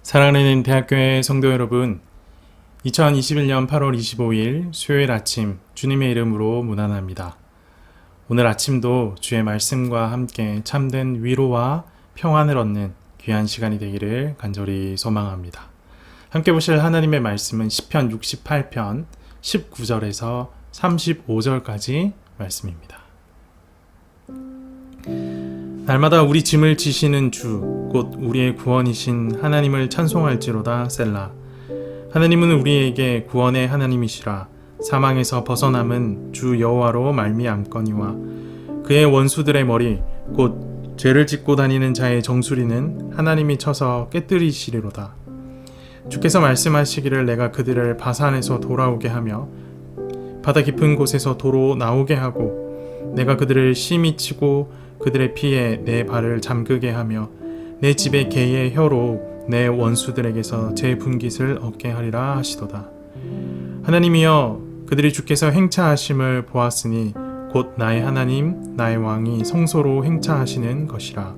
사랑하는 대학교의 성도 여러분, 2021년 8월 25일 수요일 아침 주님의 이름으로 문안합니다. 오늘 아침도 주의 말씀과 함께 참된 위로와 평안을 얻는 귀한 시간이 되기를 간절히 소망합니다. 함께 보실 하나님의 말씀은 시편 68편 19절에서 35절까지 말씀입니다. 날마다 우리 짐을 지시는 주 곧 우리의 구원이신 하나님을 찬송할지로다. 셀라. 하나님은 우리에게 구원의 하나님이시라. 사망에서 벗어남은 주 여호와로 말미암거니와 그의 원수들의 머리 곧 죄를 짓고 다니는 자의 정수리는 하나님이 쳐서 깨뜨리시리로다. 주께서 말씀하시기를 내가 그들을 바산에서 돌아오게 하며 바다 깊은 곳에서 도로 나오게 하고 내가 그들을 심히 치고 그들의 피에 내 발을 잠그게 하며 내 집의 개의 혀로 내 원수들에게서 제 분깃을 얻게 하리라 하시도다. 하나님이여, 그들이 주께서 행차하심을 보았으니 곧 나의 하나님 나의 왕이 성소로 행차하시는 것이라.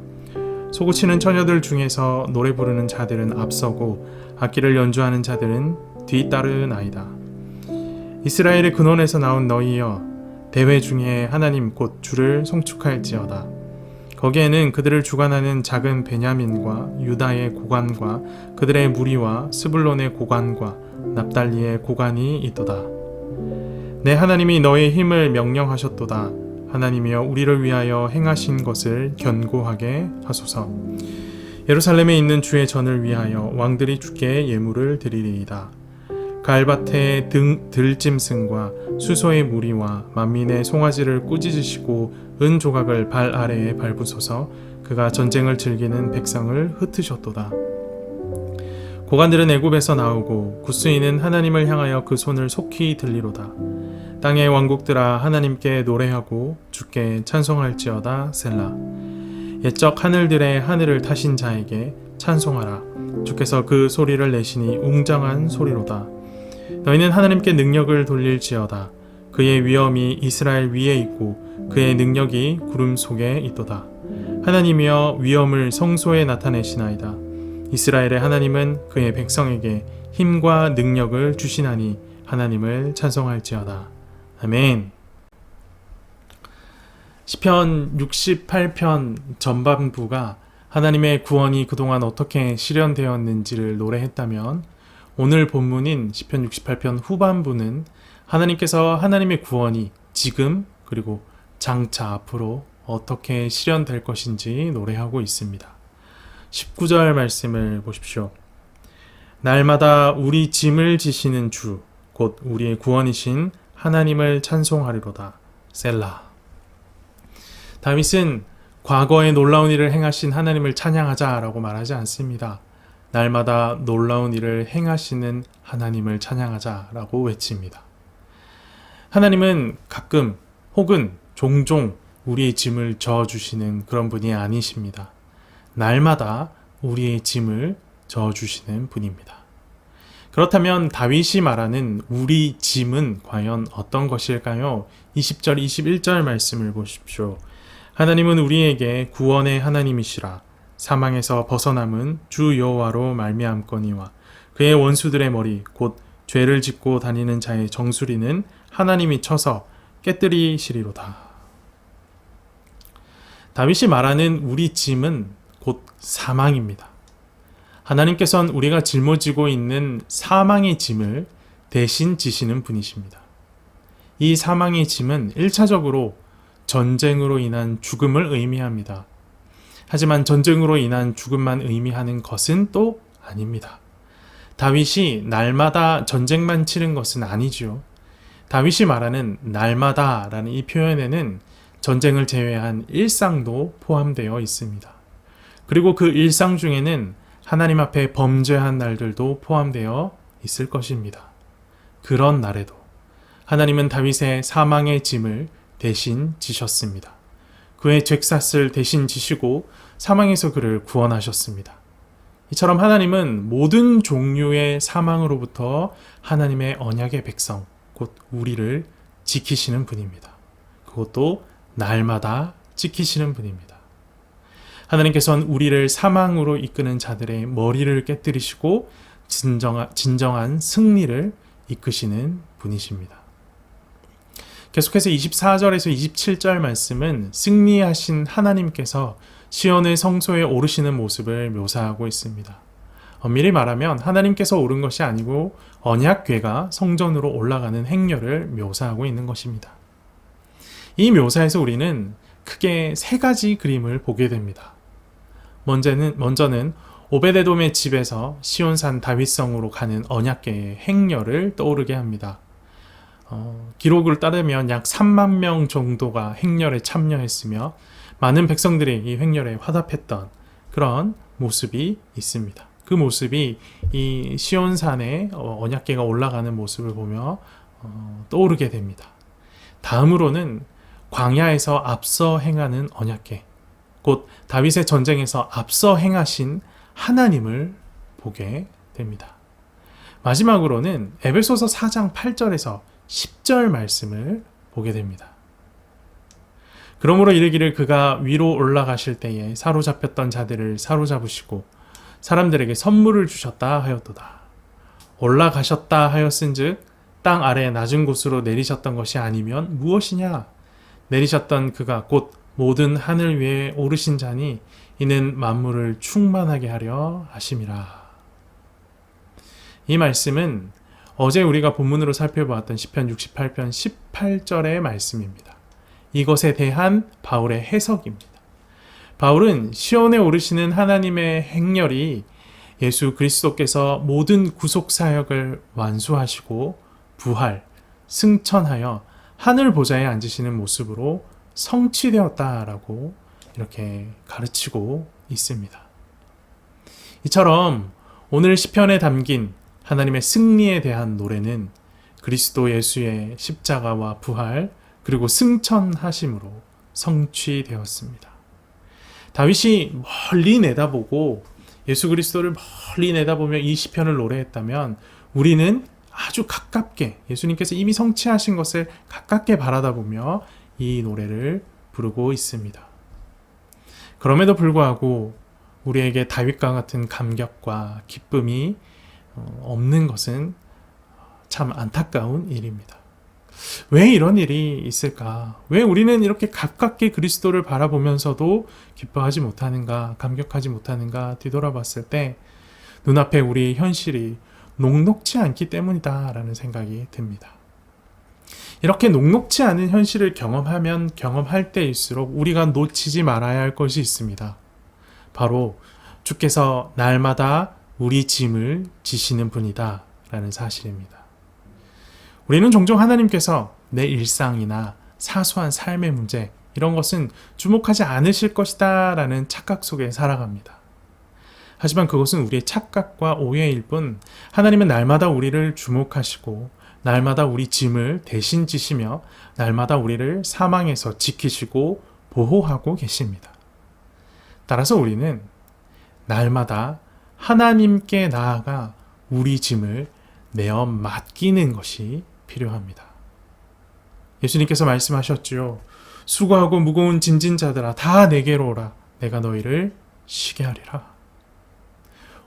소고치는 처녀들 중에서 노래 부르는 자들은 앞서고 악기를 연주하는 자들은 뒤따르나이다. 이스라엘의 근원에서 나온 너희여, 대회 중에 하나님 곧 주를 송축할지어다. 거기에는 그들을 주관하는 작은 베냐민과 유다의 고관과 그들의 무리와 스불론의 고관과 납달리의 고관이 있도다. 내 하나님이 너의 힘을 명령하셨도다. 하나님이여, 우리를 위하여 행하신 것을 견고하게 하소서. 예루살렘에 있는 주의 전을 위하여 왕들이 주께 예물을 드리리이다. 가을밭에 들짐승과 수소의 무리와 만민의 송아지를 꾸짖으시고 은 조각을 발 아래에 밟으소서. 그가 전쟁을 즐기는 백성을 흩으셨도다. 고관들은 애굽에서 나오고 굿수인은 하나님을 향하여 그 손을 속히 들리로다. 땅의 왕국들아, 하나님께 노래하고 주께 찬송할지어다. 셀라. 옛적 하늘들의 하늘을 타신 자에게 찬송하라. 주께서 그 소리를 내시니 웅장한 소리로다. 너희는 하나님께 능력을 돌릴지어다. 그의 위엄이 이스라엘 위에 있고 그의 능력이 구름 속에 있도다. 하나님이여, 위엄을 성소에 나타내시나이다. 이스라엘의 하나님은 그의 백성에게 힘과 능력을 주시나니 하나님을 찬송할지어다. 아멘. 시편 68편 전반부가 하나님의 구원이 그동안 어떻게 실현되었는지를 노래했다면, 오늘 본문인 시편 68편 후반부는 하나님께서 하나님의 구원이 지금 그리고 장차 앞으로 어떻게 실현될 것인지 노래하고 있습니다. 19절 말씀을 보십시오. 날마다 우리 짐을 지시는 주, 곧 우리의 구원이신 하나님을 찬송하리로다. 셀라. 다윗은 과거에 놀라운 일을 행하신 하나님을 찬양하자라고 말하지 않습니다. 날마다 놀라운 일을 행하시는 하나님을 찬양하자라고 외칩니다. 하나님은 가끔 혹은 종종 우리의 짐을 져주시는 그런 분이 아니십니다. 날마다 우리의 짐을 져주시는 분입니다. 그렇다면 다윗이 말하는 우리 짐은 과연 어떤 것일까요? 20절, 21절 말씀을 보십시오. 하나님은 우리에게 구원의 하나님이시라. 사망에서 벗어남은 주 여호와로 말미암거니와 그의 원수들의 머리 곧 죄를 짓고 다니는 자의 정수리는 하나님이 쳐서 깨뜨리시리로다. 다윗이 말하는 우리 짐은 곧 사망입니다. 하나님께서는 우리가 짊어지고 있는 사망의 짐을 대신 지시는 분이십니다. 이 사망의 짐은 1차적으로 전쟁으로 인한 죽음을 의미합니다. 하지만 전쟁으로 인한 죽음만 의미하는 것은 또 아닙니다. 다윗이 날마다 전쟁만 치른 것은 아니지요. 다윗이 말하는 날마다라는 이 표현에는 전쟁을 제외한 일상도 포함되어 있습니다. 그리고 그 일상 중에는 하나님 앞에 범죄한 날들도 포함되어 있을 것입니다. 그런 날에도 하나님은 다윗의 사망의 짐을 대신 지셨습니다. 그의 죄값을 대신 지시고 사망에서 그를 구원하셨습니다. 이처럼 하나님은 모든 종류의 사망으로부터 하나님의 언약의 백성, 곧 우리를 지키시는 분입니다. 그것도 날마다 지키시는 분입니다. 하나님께서는 우리를 사망으로 이끄는 자들의 머리를 깨뜨리시고 진정한 승리를 이끄시는 분이십니다. 계속해서 24절에서 27절 말씀은 승리하신 하나님께서 시온의 성소에 오르시는 모습을 묘사하고 있습니다. 엄밀히 말하면 하나님께서 오른 것이 아니고 언약궤가 성전으로 올라가는 행렬을 묘사하고 있는 것입니다. 이 묘사에서 우리는 크게 세 가지 그림을 보게 됩니다. 먼저는 오베데돔의 집에서 시온산 다윗성으로 가는 언약궤의 행렬을 떠오르게 합니다. 기록을 따르면 약 3만 명 정도가 행렬에 참여했으며 많은 백성들이 이 행렬에 화답했던 그런 모습이 있습니다. 그 모습이 이 시온산에 언약궤가 올라가는 모습을 보며 떠오르게 됩니다. 다음으로는 광야에서 앞서 행하는 언약궤, 곧 다윗의 전쟁에서 앞서 행하신 하나님을 보게 됩니다. 마지막으로는 에베소서 4장 8절에서 10절 말씀을 보게 됩니다. 그러므로 이르기를 그가 위로 올라가실 때에 사로잡혔던 자들을 사로잡으시고 사람들에게 선물을 주셨다 하였도다. 올라가셨다 하였은즉 땅 아래 낮은 곳으로 내리셨던 것이 아니면 무엇이냐? 내리셨던 그가 곧 모든 하늘 위에 오르신 자니 이는 만물을 충만하게 하려 하심이라. 이 말씀은 어제 우리가 본문으로 살펴보았던 시편 68편 18절의 말씀입니다. 이것에 대한 바울의 해석입니다. 바울은 시온에 오르시는 하나님의 행렬이 예수 그리스도께서 모든 구속 사역을 완수하시고 부활, 승천하여 하늘 보좌에 앉으시는 모습으로 성취되었다라고 이렇게 가르치고 있습니다. 이처럼 오늘 시편에 담긴 하나님의 승리에 대한 노래는 그리스도 예수의 십자가와 부활 그리고 승천하심으로 성취되었습니다. 다윗이 멀리 내다보고 예수 그리스도를 멀리 내다보며 이 시편을 노래했다면 우리는 아주 가깝게 예수님께서 이미 성취하신 것을 가깝게 바라다보며 이 노래를 부르고 있습니다. 그럼에도 불구하고 우리에게 다윗과 같은 감격과 기쁨이 없는 것은 참 안타까운 일입니다. 왜 이런 일이 있을까? 왜 우리는 이렇게 가깝게 그리스도를 바라보면서도 기뻐하지 못하는가, 감격하지 못하는가 뒤돌아봤을 때 눈앞에 우리 현실이 녹록지 않기 때문이다라는 생각이 듭니다. 이렇게 녹록지 않은 현실을 경험하면 경험할 때일수록 우리가 놓치지 말아야 할 것이 있습니다. 바로 주께서 날마다 우리 짐을 지시는 분이다 라는 사실입니다. 우리는 종종 하나님께서 내 일상이나 사소한 삶의 문제 이런 것은 주목하지 않으실 것이다 라는 착각 속에 살아갑니다. 하지만 그것은 우리의 착각과 오해일 뿐 하나님은 날마다 우리를 주목하시고 날마다 우리 짐을 대신 지시며 날마다 우리를 사망에서 지키시고 보호하고 계십니다. 따라서 우리는 날마다 하나님께 나아가 우리 짐을 내어 맡기는 것이 필요합니다. 예수님께서 말씀하셨지요. 수고하고 무거운 짐진 자들아 다 내게로 오라. 내가 너희를 쉬게 하리라.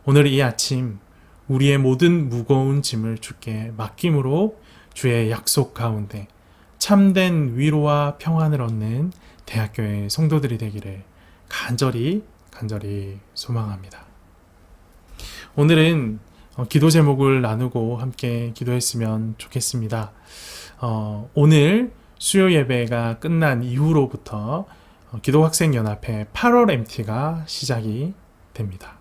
오늘 이 아침 우리의 모든 무거운 짐을 주께 맡김으로 주의 약속 가운데 참된 위로와 평안을 얻는 대학교의 성도들이 되기를 간절히 소망합니다. 오늘은 기도 제목을 나누고 함께 기도했으면 좋겠습니다. 오늘 수요 예배가 끝난 이후로부터 기도학생연합회 8월 MT가 시작이 됩니다.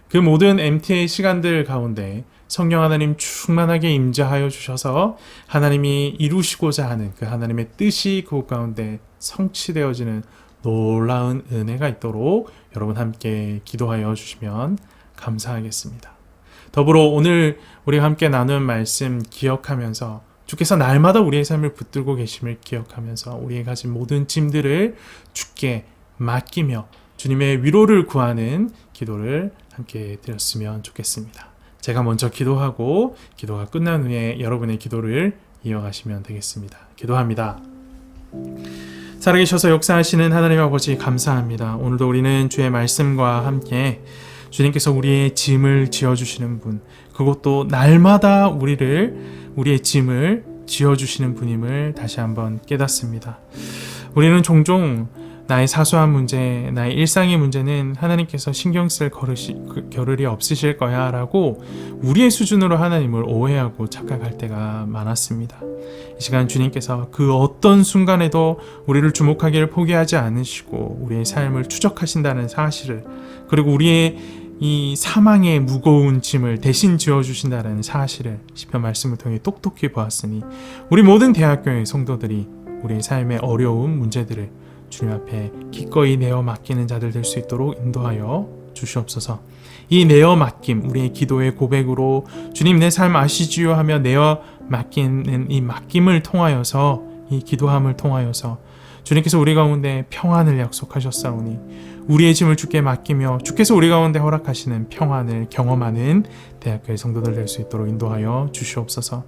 그 모든 MT의 시간들 가운데 성령 하나님 충만하게 임재하여 주셔서 하나님이 이루시고자 하는 그 하나님의 뜻이 그곳 가운데 성취되어지는 놀라운 은혜가 있도록 여러분 함께 기도하여 주시면 감사하겠습니다. 더불어 오늘 우리가 함께 나눈 말씀 기억하면서 주께서 날마다 우리의 삶을 붙들고 계심을 기억하면서 우리의 가진 모든 짐들을 주께 맡기며 주님의 위로를 구하는 기도를 함께 드렸으면 좋겠습니다. 제가 먼저 기도하고 기도가 끝난 후에 여러분의 기도를 이어가시면 되겠습니다. 기도합니다. 살아계셔서 역사하시는 하나님 아버지 감사합니다. 오늘도 우리는 주의 말씀과 함께 주님께서 우리의 짐을 지어주시는 분, 그것도 날마다 우리의 짐을 지어주시는 분임을 다시 한번 깨닫습니다. 우리는 종종 나의 사소한 문제, 나의 일상의 문제는 하나님께서 신경 쓸 겨를이 없으실 거야 라고 우리의 수준으로 하나님을 오해하고 착각할 때가 많았습니다. 이 시간 주님께서 그 어떤 순간에도 우리를 주목하기를 포기하지 않으시고 우리의 삶을 추적하신다는 사실을, 그리고 우리의 이 사망의 무거운 짐을 대신 지어주신다는 사실을 시편 말씀을 통해 똑똑히 보았으니 우리 모든 대학교의 성도들이 우리의 삶의 어려운 문제들을 주님 앞에 기꺼이 내어 맡기는 자들 될 수 있도록 인도하여 주시옵소서. 이 내어 맡김, 우리의 기도의 고백으로 주님 내 삶 아시지요 하며 내어 맡기는 이 맡김을 통하여서, 이 기도함을 통하여서 주님께서 우리 가운데 평안을 약속하셨사오니 우리의 짐을 주께 맡기며 주께서 우리 가운데 허락하시는 평안을 경험하는 대학교의 성도들 될 수 있도록 인도하여 주시옵소서.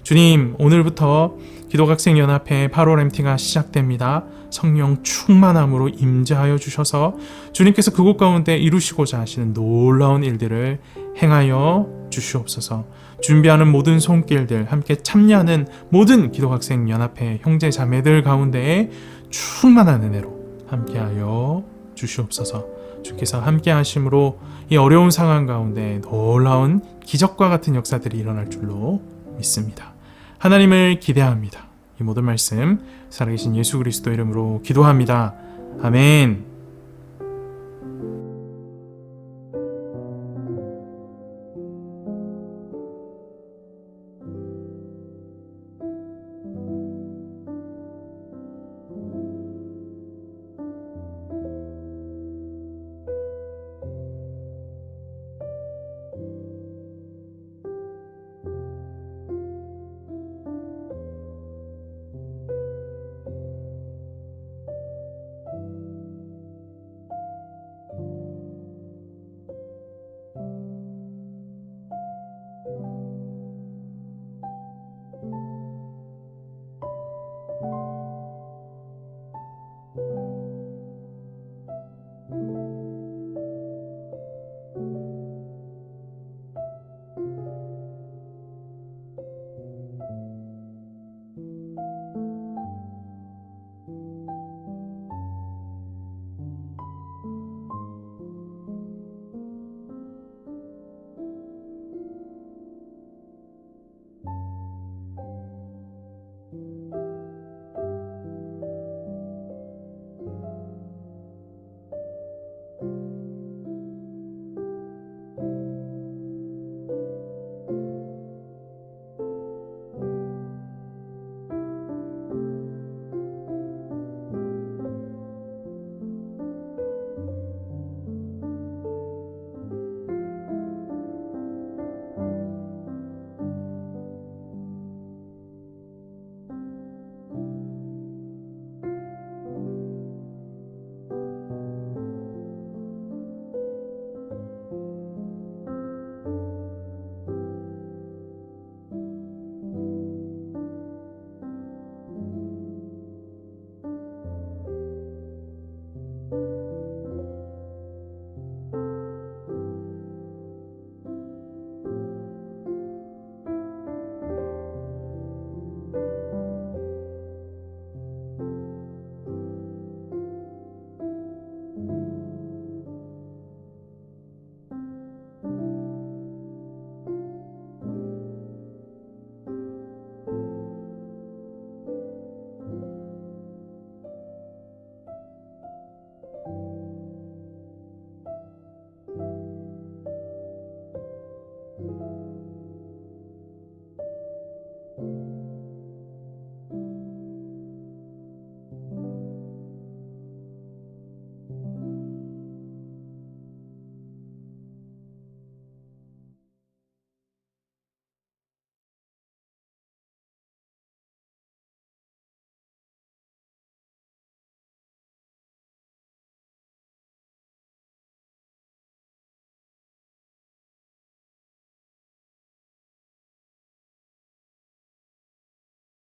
주님, 오늘부터 기독학생연합회 8월 MT가 시작됩니다. 성령 충만함으로 임재하여 주셔서 주님께서 그곳 가운데 이루시고자 하시는 놀라운 일들을 행하여 주시옵소서. 준비하는 모든 손길들, 함께 참여하는 모든 기독학생연합회 형제 자매들 가운데에 충만한 은혜로 함께하여 주시옵소서. 주께서 함께 하심으로 이 어려운 상황 가운데 놀라운 기적과 같은 역사들이 일어날 줄로 믿습니다. 하나님을 기대합니다. 이 모든 말씀 살아계신 예수 그리스도 이름으로 기도합니다. 아멘.